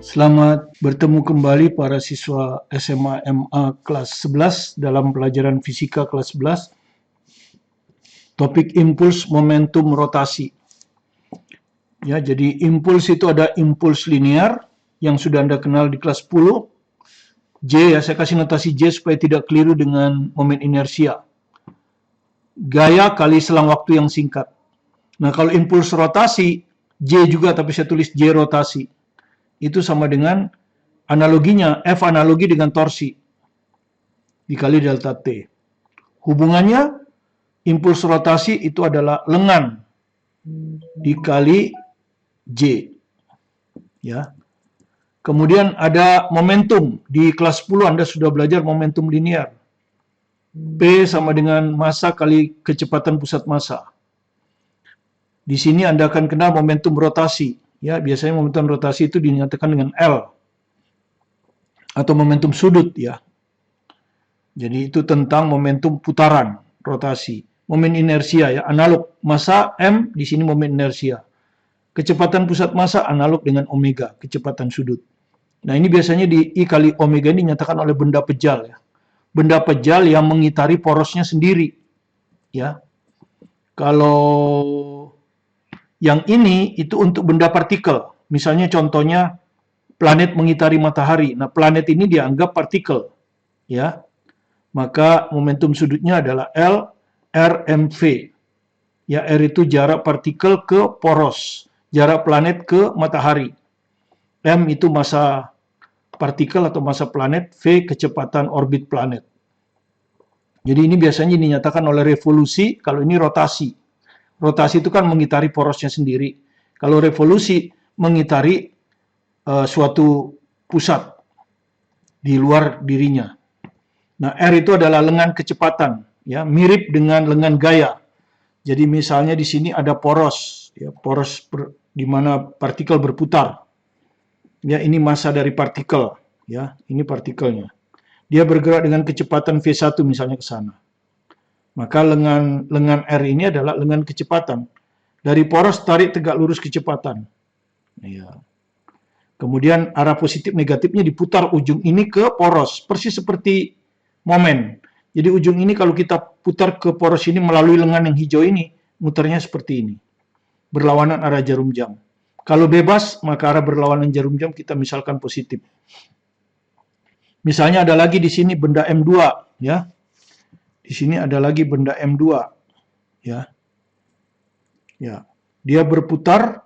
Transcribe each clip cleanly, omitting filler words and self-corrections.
Selamat bertemu kembali para siswa SMA MA kelas 11 dalam pelajaran fisika kelas 11. Topik impuls momentum rotasi. Ya, jadi impuls itu ada impuls linear yang sudah Anda kenal di kelas 10. J ya, saya kasih notasi J supaya tidak keliru dengan momen inersia. Gaya kali selang waktu yang singkat. Nah, kalau impuls rotasi, J juga tapi saya tulis J rotasi. Itu sama dengan analoginya, F analogi dengan torsi dikali delta T. Hubungannya, impuls rotasi itu adalah lengan dikali J. Ya. Kemudian ada momentum. Di kelas 10 Anda sudah belajar momentum linear. P sama dengan massa kali kecepatan pusat massa. Di sini Anda akan kenal momentum rotasi. Ya, biasanya momentum rotasi itu dinyatakan dengan L. Atau momentum sudut ya. Jadi itu tentang momentum putaran, rotasi. Momen inersia ya, analog massa M, di sini momen inersia. Kecepatan pusat massa analog dengan omega, kecepatan sudut. Nah, ini biasanya di I kali omega ini dinyatakan oleh benda pejal ya. Benda pejal yang mengitari porosnya sendiri. Ya. Kalau yang ini itu untuk benda partikel. Misalnya contohnya planet mengitari matahari. Nah, planet ini dianggap partikel. Ya. Maka momentum sudutnya adalah L RMV. Ya, R itu jarak partikel ke poros, jarak planet ke matahari. M itu massa partikel atau massa planet, V kecepatan orbit planet. Jadi ini biasanya dinyatakan oleh revolusi, kalau ini rotasi. Rotasi itu kan mengitari porosnya sendiri. Kalau revolusi mengitari suatu pusat di luar dirinya. Nah, R itu adalah lengan kecepatan, ya, mirip dengan lengan gaya. Jadi misalnya di sini ada poros, ya, poros di mana partikel berputar. Ya, ini massa dari partikel, ya, ini partikelnya. Dia bergerak dengan kecepatan V1 misalnya ke sana. Maka lengan R ini adalah lengan kecepatan. Dari poros tarik tegak lurus kecepatan. Ya. Kemudian arah positif negatifnya diputar ujung ini ke poros, persis seperti momen. Jadi ujung ini kalau kita putar ke poros ini melalui lengan yang hijau ini, muternya seperti ini. Berlawanan arah jarum jam. Kalau bebas, maka arah berlawanan jarum jam kita misalkan positif. Misalnya ada lagi di sini benda M2, ya. Di sini ada lagi benda M2, ya. Ya. Dia berputar,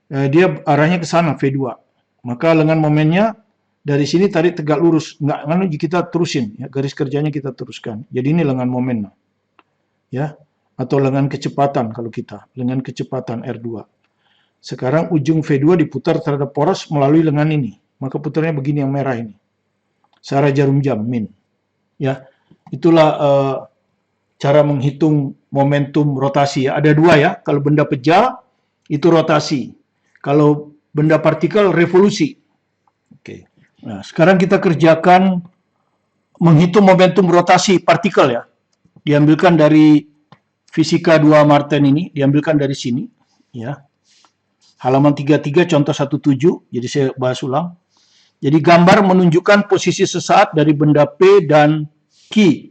dia arahnya ke sana V2. Maka lengan momennya dari sini tarik tegak lurus, nggak kita terusin, ya, garis kerjanya kita teruskan. Jadi ini lengan momen, ya, atau lengan kecepatan kalau kita, lengan kecepatan R2. Sekarang ujung V2 diputar terhadap poros melalui lengan ini, maka putarnya begini yang merah ini, searah jarum jam min, ya. Itulah cara menghitung momentum rotasi. Ya. Ada dua ya, kalau benda pejal itu rotasi, kalau benda partikel revolusi. Oke. Nah, sekarang kita kerjakan menghitung momentum rotasi partikel ya. Diambilkan dari Fisika 2 Martin ini, diambilkan dari sini ya. Halaman 33 contoh 17, jadi saya bahas ulang. Jadi gambar menunjukkan posisi sesaat dari benda P dan Q.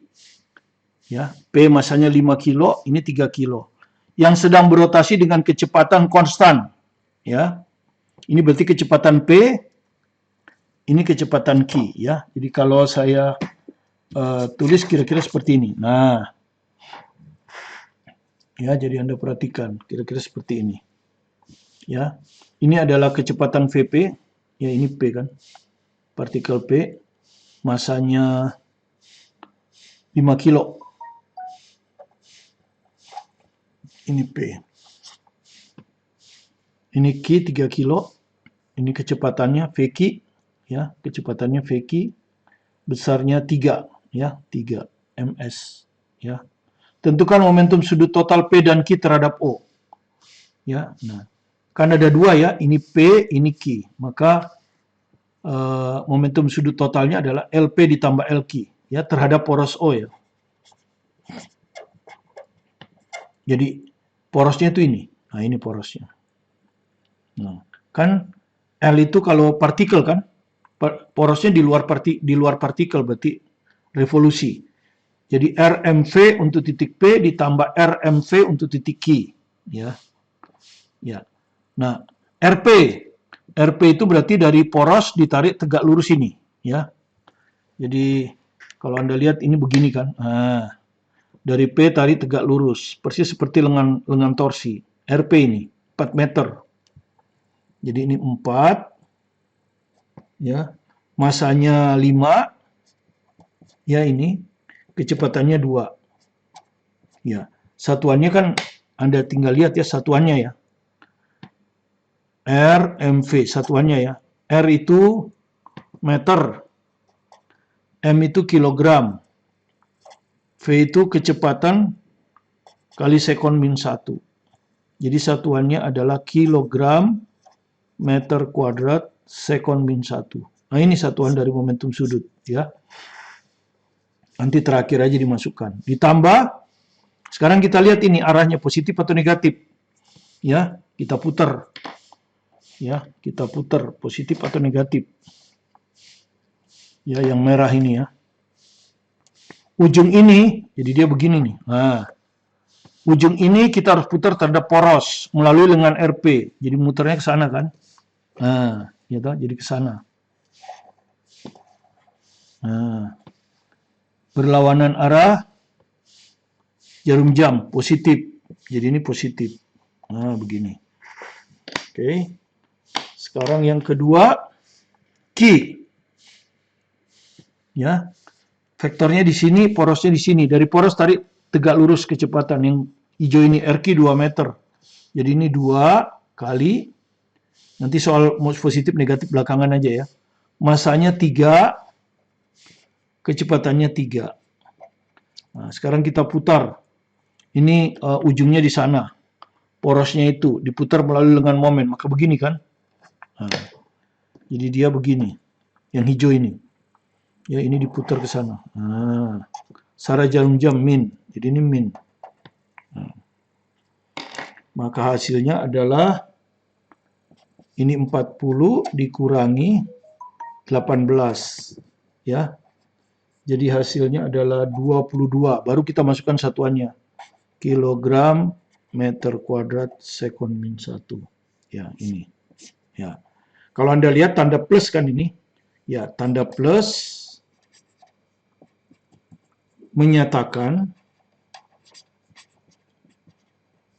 Ya, P massanya 5 kilo, ini 3 kilo. Yang sedang berotasi dengan kecepatan konstan. Ya. Ini berarti kecepatan P, ini kecepatan Q ya. Jadi kalau saya tulis kira-kira seperti ini. Nah, ya, jadi Anda perhatikan kira-kira seperti ini. Ya, ini adalah kecepatan Vp, ya ini P kan, partikel P, masanya 5 kilo. Ini P. Ini Q 3 kilo. Ini kecepatannya Vq, ya, kecepatannya Vq, besarnya 3, ya, 3 ms, ya. Tentukan momentum sudut total P dan Q terhadap O. Ya, nah, kan ada dua ya, ini P, ini Q. Maka momentum sudut totalnya adalah LP ditambah LQ, ya, terhadap poros O ya. Jadi porosnya itu ini. Nah, ini porosnya. Nah, kan L itu kalau partikel kan, porosnya di luar partikel berarti revolusi. Jadi RMV untuk titik P ditambah RMV untuk titik Q, ya. Ya. Nah, RP itu berarti dari poros ditarik tegak lurus ini, ya. Jadi kalau Anda lihat ini begini kan. Nah, dari P tarik tegak lurus, persis seperti lengan torsi. RP ini 4 meter. Jadi ini 4, ya. Masanya 5, ya ini. Kecepatannya 2. Ya. Satuannya kan Anda tinggal lihat ya satuannya ya. R, MV, satuannya ya. R itu meter, M itu kilogram, V itu kecepatan kali sekon min 1. Jadi satuannya adalah kilogram meter kuadrat sekon min 1. Nah ini satuan dari momentum sudut ya. Nanti terakhir aja dimasukkan. Ditambah, sekarang kita lihat ini arahnya positif atau negatif. Ya, kita putar. Ya, kita putar positif atau negatif. Ya, yang merah ini ya. Ujung ini, jadi dia begini nih. Nah, ujung ini kita harus putar terhadap poros melalui lengan RP. Jadi muternya ke sana kan. Nah, ya toh, jadi ke sana. Nah, berlawanan arah jarum jam positif. Jadi ini positif. Nah, begini. Oke. Sekarang yang kedua, Q. Ya. Vektornya di sini, porosnya di sini. Dari poros tarik tegak lurus kecepatan. Yang hijau ini RQ 2 meter. Jadi ini 2 kali. Nanti soal positif negatif belakangan aja ya. Masanya 3. Kecepatannya 3. Nah, sekarang kita putar. Ini ujungnya di sana. Porosnya itu diputar melalui lengan momen. Maka begini kan. Nah, jadi dia begini. Yang hijau ini. Ya, ini diputar ke sana. Nah, secara jarum jam min. Jadi ini min. Nah, maka hasilnya adalah ini 40 dikurangi 18. Ya. Jadi hasilnya adalah 22. Baru kita masukkan satuannya. Kilogram meter kuadrat sekon min 1. Ya, ini. Ya. Kalau Anda lihat tanda plus kan ini. Ya, tanda plus menyatakan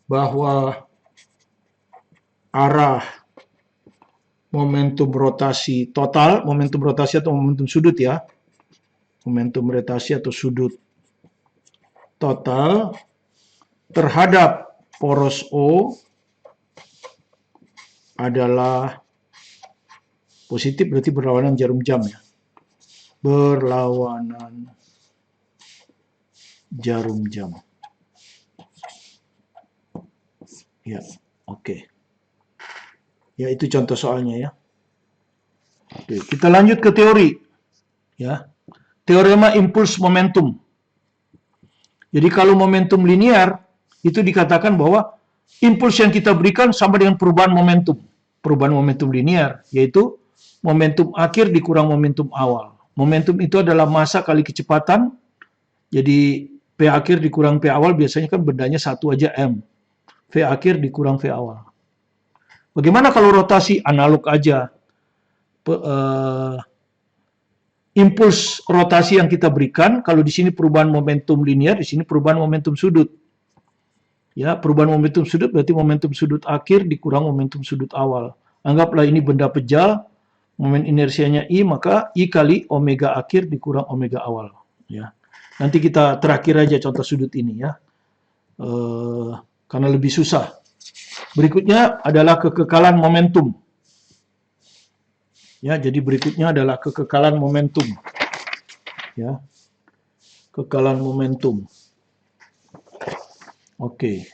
bahwa arah momentum rotasi total, momentum rotasi atau momentum sudut ya, momentum rotasi atau sudut total terhadap poros O adalah positif, berarti berlawanan jarum jam ya, berlawanan jarum jam. Ya, oke. Ya, itu contoh soalnya ya. Oke, kita lanjut ke teori. Ya. Teorema impuls momentum. Jadi kalau momentum linear itu dikatakan bahwa impuls yang kita berikan sama dengan perubahan momentum. Perubahan momentum linear yaitu momentum akhir dikurang momentum awal. Momentum itu adalah massa kali kecepatan. Jadi P akhir dikurang P awal biasanya kan bendanya satu aja M. V akhir dikurang V awal. Bagaimana kalau rotasi? Analog aja. Impuls rotasi yang kita berikan, kalau di sini perubahan momentum linear, di sini perubahan momentum sudut. Ya, perubahan momentum sudut berarti momentum sudut akhir dikurang momentum sudut awal. Anggaplah ini benda pejal, momen inersianya I, maka I kali omega akhir dikurang omega awal. Ya. Nanti kita terakhir aja contoh sudut ini ya, karena lebih susah. Berikutnya adalah kekekalan momentum. Ya, jadi berikutnya adalah kekekalan momentum. Ya, kekekalan momentum. Oke.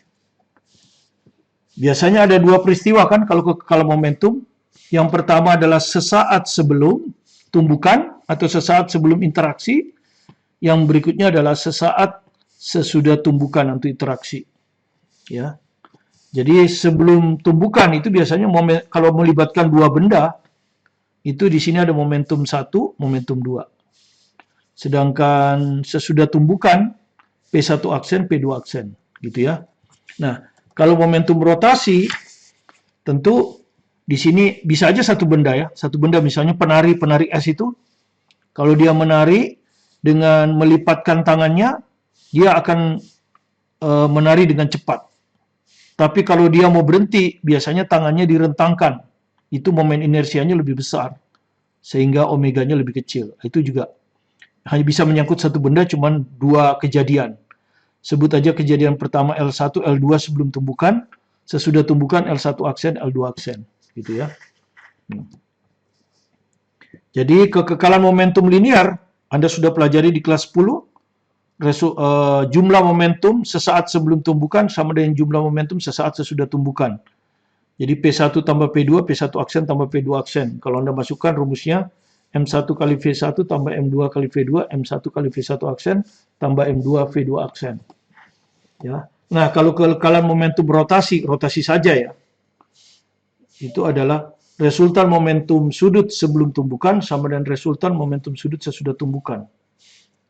Biasanya ada dua peristiwa kan kalau kekekalan momentum. Yang pertama adalah sesaat sebelum tumbukan atau sesaat sebelum interaksi. Yang berikutnya adalah sesaat sesudah tumbukan atau interaksi. Ya. Jadi sebelum tumbukan itu biasanya kalau melibatkan dua benda, itu di sini ada momentum 1, momentum 2. Sedangkan sesudah tumbukan, P1 aksen, P2 aksen. Gitu ya. Nah, kalau momentum rotasi, tentu di sini bisa aja satu benda ya. Satu benda misalnya penari es itu, kalau dia menari dengan melipatkan tangannya, dia akan menari dengan cepat. Tapi kalau dia mau berhenti, biasanya tangannya direntangkan. Itu momen inersianya lebih besar, sehingga omeganya lebih kecil. Itu juga hanya bisa menyangkut satu benda, cuman dua kejadian. Sebut aja kejadian pertama L1, L2 sebelum tumbukan, sesudah tumbukan L1 aksen, L2 aksen. Gitu ya. Jadi kekekalan momentum linear, Anda sudah pelajari di kelas 10, jumlah momentum sesaat sebelum tumbukan sama dengan jumlah momentum sesaat sesudah tumbukan. Jadi P1 tambah P2, P1 aksen tambah P2 aksen. Kalau Anda masukkan rumusnya, M1 kali V1 tambah M2 kali V2, M1 kali V1 aksen tambah M2 V2 aksen. Ya. Nah, kalau kekekalan momentum rotasi saja ya. Itu adalah resultan momentum sudut sebelum tumbukan sama dengan resultan momentum sudut sesudah tumbukan.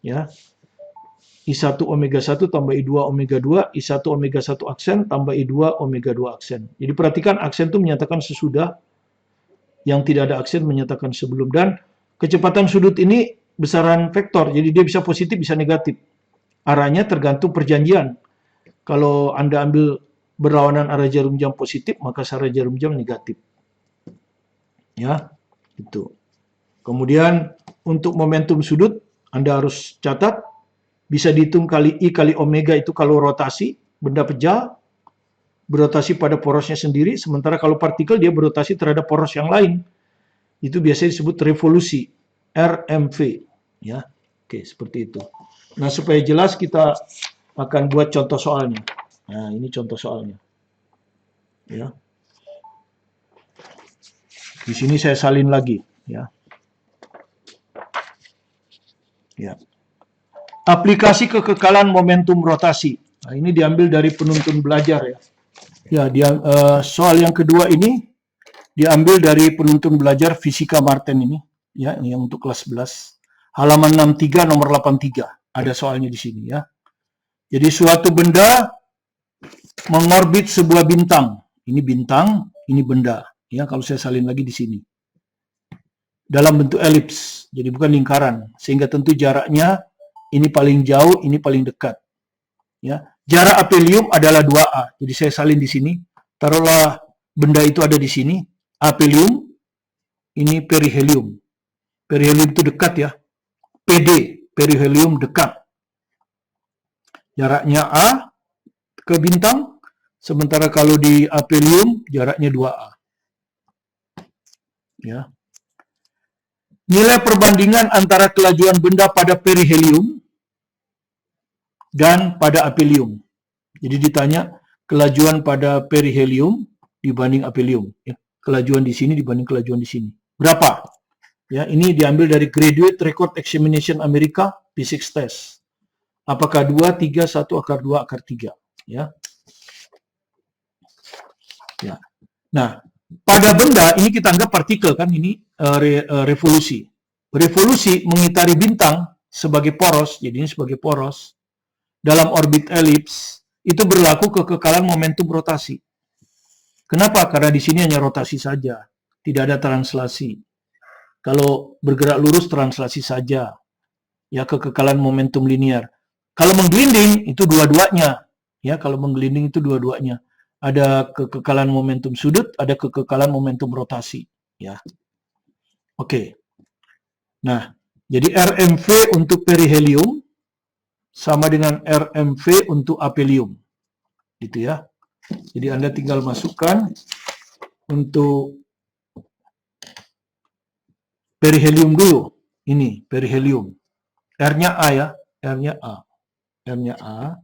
Ya. I1 omega 1 tambah I2 omega 2, I1 omega 1 aksen tambah I2 omega 2 aksen. Jadi perhatikan aksen itu menyatakan sesudah, yang tidak ada aksen menyatakan sebelum. Dan kecepatan sudut ini besaran vektor, jadi dia bisa positif bisa negatif. Arahnya tergantung perjanjian. Kalau Anda ambil berlawanan arah jarum jam positif, maka arah jarum jam negatif. Ya, itu. Kemudian untuk momentum sudut, Anda harus catat, bisa dihitung kali I kali omega itu kalau rotasi, benda pejal, berotasi pada porosnya sendiri, sementara kalau partikel dia berotasi terhadap poros yang lain. Itu biasanya disebut revolusi, RMV. Ya, oke, seperti itu. Nah, supaya jelas kita akan buat contoh soalnya. Nah, ini contoh soalnya. Ya. Di sini saya salin lagi. Ya. Ya. Aplikasi kekekalan momentum rotasi. Nah, ini diambil dari penuntun belajar ya. Ya, soal yang kedua ini diambil dari penuntun belajar Fisika Martin ini, ya, yang untuk kelas 11. Halaman 63 nomor 83. Ada soalnya di sini ya. Jadi suatu benda mengorbit sebuah bintang. Ini bintang, ini benda. Ya, kalau saya salin lagi di sini. Dalam bentuk elips, jadi bukan lingkaran, sehingga tentu jaraknya ini paling jauh, ini paling dekat. Ya, jarak apelium adalah 2A. Jadi saya salin di sini. Taruhlah benda itu ada di sini. Apelium, ini perihelium. Perihelium itu dekat ya. PD, perihelium dekat. Jaraknya A ke bintang, sementara kalau di apelium jaraknya 2A. Ya. Nilai perbandingan antara kelajuan benda pada perihelium dan pada apelium. Jadi ditanya kelajuan pada perihelium dibanding apelium. Ya. Kelajuan di sini dibanding kelajuan di sini. Berapa? Ya, ini diambil dari Graduate Record Examination Amerika Physics Test. Apakah 2, 3, 1, akar 2, akar 3. Ya. Ya. Nah, pada benda ini kita anggap partikel kan, ini revolusi. Revolusi mengitari bintang sebagai poros, jadi ini sebagai poros dalam orbit elips itu berlaku kekekalan momentum rotasi. Kenapa? Karena di sini hanya rotasi saja, tidak ada translasi. Kalau bergerak lurus translasi saja, ya kekekalan momentum linear. Kalau menggelinding itu dua-duanya, ya kalau menggelinding itu dua-duanya. Ada kekekalan momentum sudut, ada kekekalan momentum rotasi, ya. Oke. Nah, jadi RMV untuk perihelium sama dengan RMV untuk apelium. Gitu ya. Jadi Anda tinggal masukkan untuk perihelium dulu. Ini perihelium. R-nya A ya, R-nya A. R-nya A.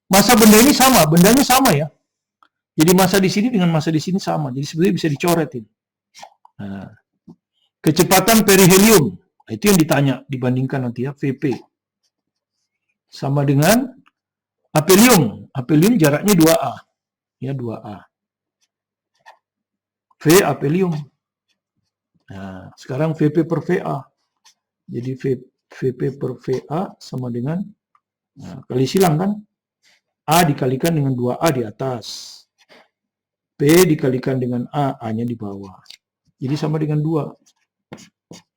Massa benda ini sama, bendanya sama ya. Jadi massa di sini dengan massa di sini sama. Jadi sebenarnya bisa dicoretin. Nah, kecepatan perihelium, itu yang ditanya, dibandingkan nanti ya, VP. Sama dengan apelium. Apelium jaraknya 2A. Ya, 2A. V apelium. Nah, sekarang VP per VA. Jadi VP per VA sama dengan, nah, kali silang kan? A dikalikan dengan 2A di atas. P dikalikan dengan A, A-nya di bawah. Jadi sama dengan 2.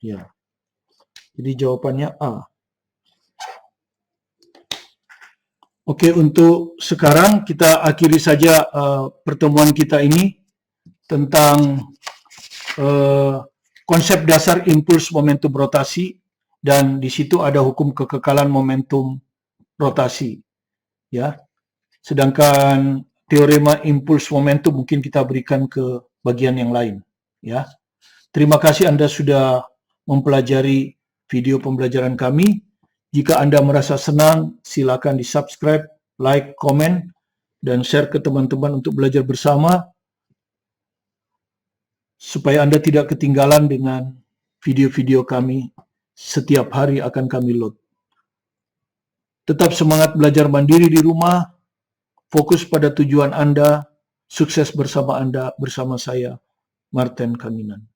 Ya. Jadi jawabannya A. Oke, untuk sekarang kita akhiri saja pertemuan kita ini tentang konsep dasar impuls momentum rotasi, dan di situ ada hukum kekekalan momentum rotasi. Ya. Sedangkan teorema impuls momentum mungkin kita berikan ke bagian yang lain. Ya. Terima kasih Anda sudah mempelajari video pembelajaran kami. Jika Anda merasa senang, silakan di-subscribe, like, komen, dan share ke teman-teman untuk belajar bersama, supaya Anda tidak ketinggalan dengan video-video kami. Setiap hari akan kami load. Tetap semangat belajar mandiri di rumah, fokus pada tujuan Anda, sukses bersama Anda, bersama saya, Martin Kaminan.